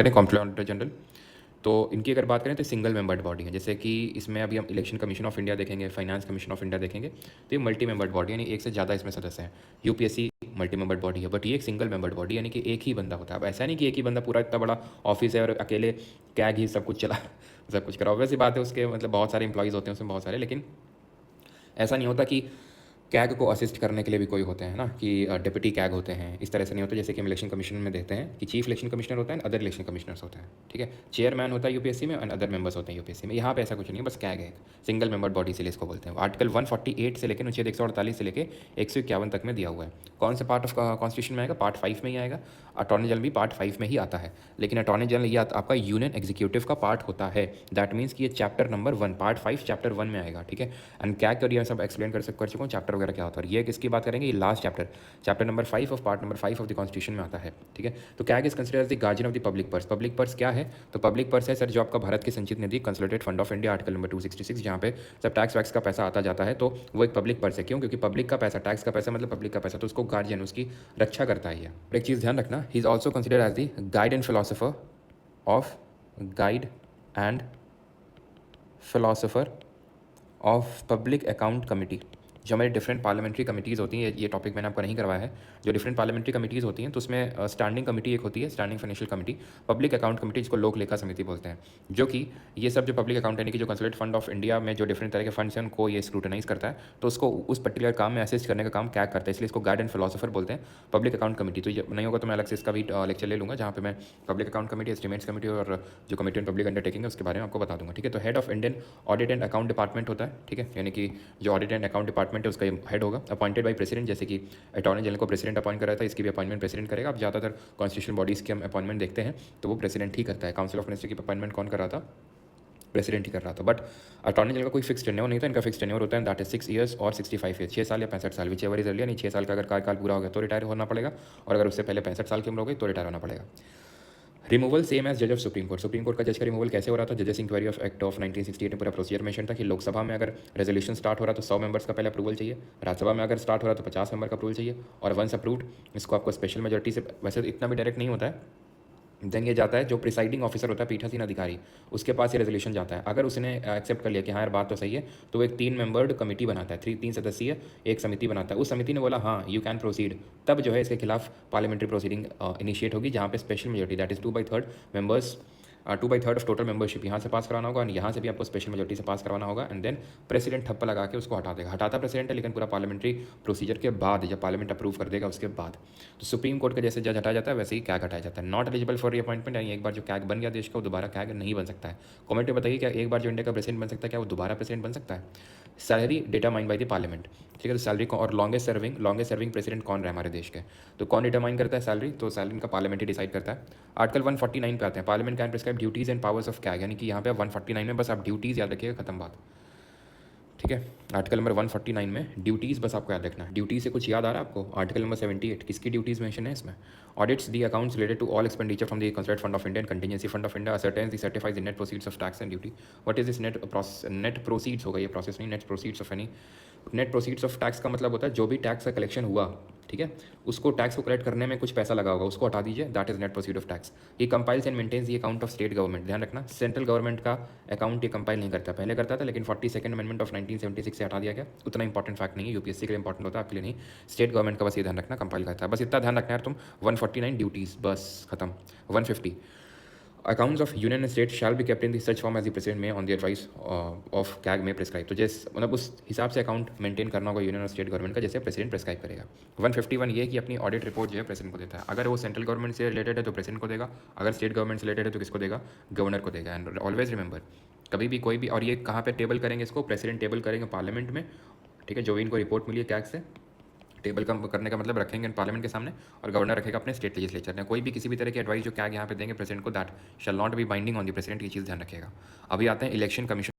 करें comptroller auditor general, तो इनकी अगर बात करें तो सिंगल मेंबर्ड बॉडी है। जैसे कि इसमें अभी हम इलेक्शन कमीशन ऑफ इंडिया देखेंगे, फाइनेंस कमीशन ऑफ इंडिया देखेंगे, तो ये मल्टी मेंबर्ड बॉडी यानी एक से ज़्यादा इसमें सदस्य हैं। यूपीएससी मल्टी मेंबर्ड बॉडी है, बट ये एक सिंगल मेंबर्ड बॉडी यानी कि एक ही बंदा होता है। अब ऐसा नहीं कि एक ही बंदा पूरा इतना बड़ा ऑफिस है और अकेले कैग ही सब कुछ चला सब कुछ करा। ऑब्वियस बात है, उसके मतलब बहुत सारे इंप्लॉइज़ होते हैं उसमें बहुत सारे, लेकिन ऐसा नहीं होता कि कैग को असिस्ट करने के लिए भी कोई होते हैं ना, कि डिप्टी कैग होते हैं। इस तरह से नहीं होता जैसे कि हम इलेक्शन कमीशन में देखते हैं कि चीफ इलेक्शन कमिश्नर होता है, अदर इलेक्शन कमिश्नर्स होते हैं, ठीक है। चेयरमैन होता है यूपीएससी में, और अदर मेंबर्स होते हैं यूपीएससी में। यहाँ पे ऐसा कुछ नहीं है, बस कैग है, सिंगल मेंबर बॉडी, इसलिए इसको बोलते हैं। आर्टिकल 148 से लेकर अनुच्छेद 148 से लेकर 151 तक में दिया हुआ है। कौन से पार्ट ऑफ कॉन्स्टिट्यूशन में आएगा? पार्ट 5 में ही आएगा। अटॉर्नी जनरल भी पार्ट 5 में ही आता है, लेकिन अटॉर्नी जनरल ये आपका यूनियन एग्जीक्यूटिव का पार्ट होता है। दैट मीन्स कि ये चैप्टर नंबर 1, पार्ट 5 चैप्टर 1 में आएगा, ठीक है। एंड कैग का ये सब एक्सप्लेन कर चुका हूँ चैप्टर वगैरह क्या होता है। ये किसकी बात करेंगे? ये last chapter number 5 of part number 5 of the constitution में आता है, ठीक है। तो CAG is consider as the guardian of the public purse. Public purse क्या है? तो पब्लिक पर्स है सर जो आपका भारत की संचित निधि, consolidated fund of India, article number 266, जहाँ पे सब टैक्स वैक्स का पैसा आता जाता है, तो वो एक पब्लिक पर्स है। क्यों? क्योंकि पब्लिक का पैसा, टैक्स का पैसा मतलब पब्लिक का पैसा, तो उसको गार्जियन, उसकी रक्षा करता है। ये एक चीज़ ध्यान रखना, he is also consider as the guide and philosopher of guide and philosopher of public account committee. जो हमारी डिफरेंट पार्लियामेंट्री कमिटीज़ होती हैं, ये टॉपिक मैंने आपको नहीं करवाया है। जो डिफरेंट पार्लियामेंट्री कमिटीज़ होती हैं, तो उसमें स्टैंडिंग कमेटी एक होती है, standing financial committee, public account committee, जिसको लोक लेखा समिति बोलते हैं, जो कि ये सब जो पब्लिक अकाउंट यानी कि जो कंसोलिडेटेड फंड ऑफ इंडिया में जो डिफरेंट तरह के फंड्स हैं उनको ये स्क्रूटनाइज करता है, तो उसको उस पर्टिकुलर काम में असिस्ट करने का काम कैग करता है, इसलिए इसको गाइड एंड फिलोसोफर बोलते हैं, पब्लिक अकाउंट कमेटी। तो ये नहीं होगा तो मैं अलग से इसका भी लेक्चर ले लूँगा, जहाँ पे मैं public account committee, estimates committee और जो कमेटी ऑन पब्लिक अंडरटेकिंग है उसके बारे में आपको बता दूँगा, ठीक है। तो head of Indian audit and account department होता है, ठीक है, यानी कि जो ऑडिट एंड अकाउंट डिपार्टमेंट है उसका हेड होगा, अपॉइंटेड बाई प्रेसिडेंट। जैसे कि अटॉर्नी जनरल को प्रेसिडेंट अपॉइंट करा था, इसकी भी अपॉइंटमेंट प्रेसिडेंट करेगा। अब ज़्यादातर कॉन्स्टिट्यूशन बॉडीज़ की हम अपॉइंटमेंट देखते हैं तो वो प्रेसिडेंट ही करता है। काउंसिल ऑफ मिनिस्टर की अपॉइंटमेंट कौन कर रहा था? प्रेसिडेंट ही कर रहा था। बट अटॉर्नी जनरल का कोई फिक्स टेन्योर नहीं था, इनका फिक्स टेन्योर होता है, दैट इज 6 ईयर्स और 65 ईयर्स, 6 साल या 65 साल, विच एवर इज अर्लियर। नहीं, 6 साल का अगर कार्यकाल पूरा हो गया तो रिटायर होना पड़ेगा, और अगर उससे पहले 65 साल की उम्र हो गई तो रिटायर होना पड़ेगा। रिमूवल सेम एज जज of supreme court. Supreme court का जज का रिमूवल कैसे हो रहा था? जजेस इंक्वायरी ऑफ एक्ट ऑफ 1968 में पूरा प्रोसीजर मेंशन था कि लोकसभा में अगर रेजोल्यूशन स्टार्ट हो रहा तो 100 मेंबर्स का पहले अप्रूवल चाहिए, राज्यसभा में अगर स्टार्ट हो रहा तो 50 मेंबर का अप्रूवल चाहिए, और वंस अप्रूव्ड इसको आपको स्पेशल मेजोरिटी से, वैसे तो इतना भी डायरेक्ट नहीं होता है, देन ये जाता है जो प्रिसाइडिंग ऑफिसर होता है, पीठासीन अधिकारी, उसके पास ये रेजोल्यूशन जाता है। अगर उसने एक्सेप्ट कर लिया कि हाँ यार बात तो सही है, तो वो एक 3 मेंबर्ड कमेटी बनाता है, 3 सदस्यीय एक समिति बनाता है। उस समिति ने बोला हाँ यू कैन प्रोसीड, तब जो है इसके खिलाफ पार्लियामेंट्री प्रोसीडिंग इनिशिएट होगी, जहाँ पे special majority, that is 2/3 members, 2/3 of total membership यहाँ से पास कराना होगा, और यहाँ से भी आपको स्पेशल मेजोरिटी से पास करवाना होगा, एंड देन प्रेसिडेंट ठप्पा लगा के उसको हटा देगा। हटाता प्रेसिडेंट है, लेकिन पूरा पार्लियामेंट्री प्रोसीजर के बाद, जब पार्लियामेंट अप्रूव कर देगा उसके बाद। तो सुप्रीम कोर्ट का जैसे जज हटाया जाता है वैसे ही कैग हटाया जाता है। नॉट एलिजिबल फॉर अपॉइंटमेंट, यानी एक बार जो कैग बन गया देश का वो दोबारा कैग नहीं बन सकता है। कमेंट में बताइए क्या एक बार जो इंडिया का प्रेसिडेंट बन सकता है क्या वो दोबारा प्रेसिडेंट बन सकता है? Salary determine by the parliament, ठीक है। तो सैलरी को, और लॉन्गेस्ट सर्विंग प्रेसिडेंट कौन रहा है हमारे देश के, तो कौन डिटरमाइन करता है सैलरी? तो सैलरी का पार्लियामेंट ही डिसाइड करता है। आर्टिकल 149 पे आते हैं, parliament can prescribe duties and powers of CAG, यानी कि यहाँ पे 149 में बस आप ड्यूटीज़ याद रखिएगा, खत्म बात, ठीक है। आर्टिकल नंबर 149 में ड्यूटीज़ बस आपको याद रखना। ड्यूटी से कुछ याद आ रहा है आपको? आर्टिकल नंबर 78 किसकी ड्यूटीज़ मेंशन है इसमें? Audits the accounts related to all expenditure from the consolidated fund of India and contingency fund of India, ascertains the certifies the net proceeds of tax and duty. What is this net proceeds होगा, ये process नहीं, net proceeds of any. Net proceeds of tax का मतलब होता है जो भी tax का कलेक्शन हुआ, ठीक है, उसको टैक्स को कलेक्ट करने में कुछ पैसा लगा होगा, उसको हटा दीजिए, that is net proceed of tax. ये compiles and maintains the account of state government. ध्यान रखना, सेंट्रल गवर्नमेंट का अकाउंट ये कंपाइल नहीं करता, पहले करता था, लेकिन 42nd अमेंडमेंट ऑफ 1976 से हटा दिया गया। उतना इंपॉर्टेंट फैक्ट नहीं है, यूपीएससी के लिए इंपॉर्टेंट होता है, आपके लिए नहीं। स्टेट गवर्नमेंट का बस ये ध्यान रखना कंपाइल करता है, बस इतना ध्यान रखना यार तुम। 149 ड्यूटीज़ बस खत्म। 150 accounts of union and state shall be kept in the such form as the president may on the advice of CAG may prescribe. तो जैसे मतलब उस हिसाब से अकाउंट मेंटेन करना होगा यूनियन और स्टेट गवर्नमेंट का, जैसे प्रेसिडेंट प्रिस्क्राइब करेगा। 151 ये कि अपनी ऑडिट रिपोर्ट जो है प्रेसिडेंट को देता है। अगर वो सेंट्रल गवर्नमेंट से रिलेटेड है तो प्रेसिडेंट को देगा, अगर स्टेट गवर्नमेंट से रिलेटेड है तो किसको देगा? गवर्नर को देगा। एंड ऑलवेज रिमेंबर, कभी भी कोई भी, और ये कहाँ पे टेबल करेंगे इसको? प्रेसिडेंट टेबल करेंगे पार्लियामेंट में, ठीक है, जो भी इनको रिपोर्ट मिली है कैग से, टेबल कम करने का मतलब रखेंगे पार्लियामेंट के सामने, और गवर्नर रखेगा अपने स्टेट लेजिस्लेचर ने। कोई भी किसी भी तरह की एडवाइस जो कैग यहाँ पे देंगे प्रेसिडेंट को, that shall not be binding on the president, ये चीज़ ध्यान रखिएगा। अभी आते हैं इलेक्शन कमीशन